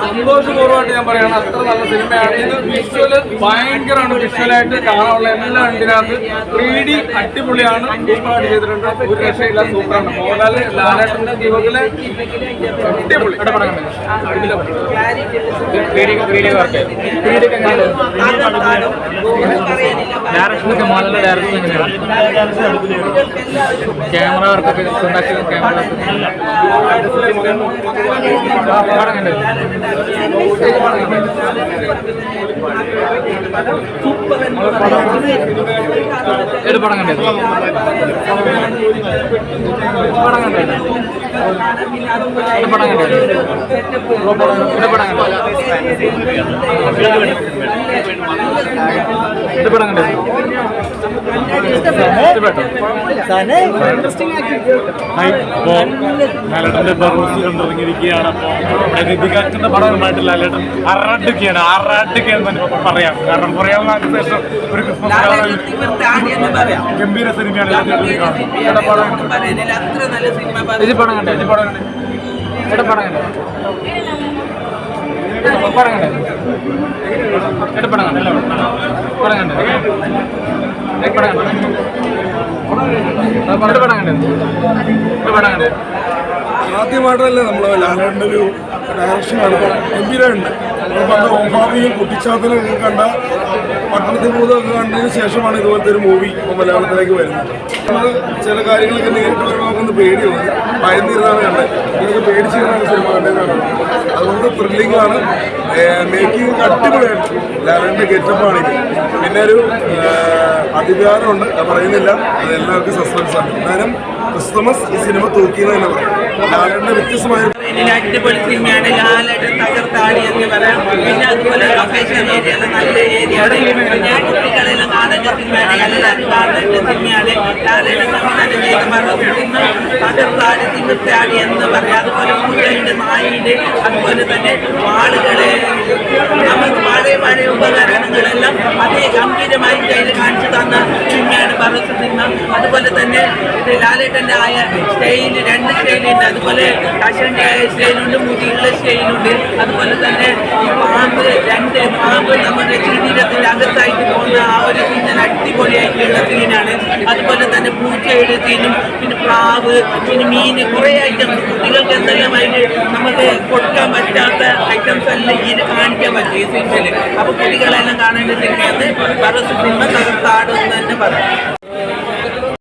സന്തോഷപൂർവ്വമായിട്ട് ഞാൻ പറയുകയാണ്, അത്ര നല്ല സിനിമയാണ് ഇത്. വിഷ്വല് ഭയങ്കരമാണ്, വിഷ്വലായിട്ട് കാണാനുള്ള എല്ലാം ഇതിനകത്ത് 3D അടിപൊളിയാണ്, സൂപ്പറായിട്ട് ചെയ്തിട്ടുണ്ട്, ഒരു രക്ഷയില്ല, സൂപ്പറാണ്. മോഹൻലാൽ ലാലേട്ടന്റെ ജീവിതത്തിലെ അടിപൊളി ഡയറക്ഷനൊക്കെ മോഹൻലാലിന്റെ ഡയറക്ഷൻ എങ്ങനെയാണ്? ക്യാമറ വർക്കൊക്കെ ക്യാമറ പടം കണ്ടത് ലാലേട്ടന്റെ ബറൂസ് കണ്ടിറങ്ങിയിരിക്കുകയാണ്. അപ്പോൾ രതികാക്കിന്റെ പടം ഉണ്ടായിട്ടില്ല. ലാലേട്ടൻ അറാട്ടുകയാണ് തന്നെ പറയാം. കാരണം പറയാവുന്ന ശേഷം ഒരു ക്രിസ്മസ് ഗംഭീര സിനിമയാണ്. ആദ്യമായിട്ടല്ലേ നമ്മൾ ലാലേട്ടൻ്റെ ഒരു ഡയറക്ഷൻ കാണുമ്പോൾ ഗംഭീരമുണ്ട്. ഓഭാവിയും കുട്ടിച്ചാത്തനൊക്കെ കണ്ട പട്ടണത്തിൽ ഭൂതമൊക്കെ കണ്ടതിന് ശേഷമാണ് ഇതുപോലത്തെ ഒരു മൂവി മലയാളത്തിലേക്ക് വരുന്നത്. നമ്മൾ ചില കാര്യങ്ങളൊക്കെ നേരിട്ട് വരുമ്പോൾ നമുക്കൊന്ന് പേടി തോന്നി, ഭയന്നിരുന്നാണ് കണ്ടത്. ഇതൊക്കെ പേടിച്ചിരുന്നാണ് സിനിമ കണ്ടതാണ്. അതുകൊണ്ട് ത്രില്ലിംഗ് ആണ്, മേക്കിംഗ് അടിപൊളിയായിട്ട് ലാലേട്ടൻ്റെ ഗെറ്റപ്പാണിത്. പിന്നെ ഒരു അധികാരമുണ്ട്, അത് പറയുന്നില്ല, അത് എല്ലാവർക്കും സസ്പെൻസാണ്. എന്നാലും ക്രിസ്തുമസ് ഈ സിനിമ തൂക്കിയെന്ന് തന്നെ പറയും. ലാലേട്ടൻ്റെ വ്യത്യസ്തമായ അടിപൊളി സിനിമയാണ്. ലാലേട്ടൻ തകർത്താടി എന്ന് പറയാം. പിന്നെ അതുപോലെ ലൊക്കേഷൻ ഏരിയ നല്ല ഏരിയയാണ്. പിന്നെ കുട്ടികളെല്ലാം കാണേണ്ട സിനിമയാണ്, എല്ലാവരും കാണേണ്ട സിനിമയാണ്. ലാലേട്ടൻ സംവിധാനം ചെയ്ത മറന്ന് തകർത്താടി തിമിർത്താടി എന്ന് പറയാം. അതുപോലെ പൂജയുണ്ട്, നായിണ്ട്, അതുപോലെ തന്നെ ആളുകളെ നമുക്ക് പഴയ ഉപകരണങ്ങളെല്ലാം അതേ ഗംഭീരമായി കയ്യിൽ കാണിച്ചു തന്ന സിനിമയാണ് ബറോസ് സിനിമ. അതുപോലെ തന്നെ ലാലേട്ടൻ്റെ ആയ സ്റ്റൈല്, 2 സ്റ്റൈലുണ്ട്. അതുപോലെ കഷൻ്റെ ആയ സ്റ്റൈലുണ്ട്, മുടിയുള്ള സ്റ്റൈലുണ്ട്. അതുപോലെ തന്നെ ഈ പാമ്പ്, 2 പാമ്പ് നമ്മുടെ ശരീരത്തിൻ്റെ അകത്തായിട്ട് പോകുന്ന ആ ഒരു സീൻ അടിപൊളിയായിട്ടുള്ള സീനാണ്. അതുപോലെ തന്നെ പൂച്ചയുടെ സീനും, പിന്നെ പ്രാവ്, പിന്നെ മീൻ, കുറേ ഐറ്റംസ് കുട്ടികൾക്ക് എന്തെല്ലാമായിട്ട് നമുക്ക് കൊടുക്കാൻ പറ്റാത്ത ഐറ്റംസ് എല്ലാം ഇതിന് കാണിക്കാൻ പറ്റും ഈ സിനിമയിൽ. അപ്പോൾ കുട്ടികളെല്ലാം കാണേണ്ട സിനിമയാണ് ബറോസ് സിനിമ. തകർത്താട് എന്ന് തന്നെ പറയാം.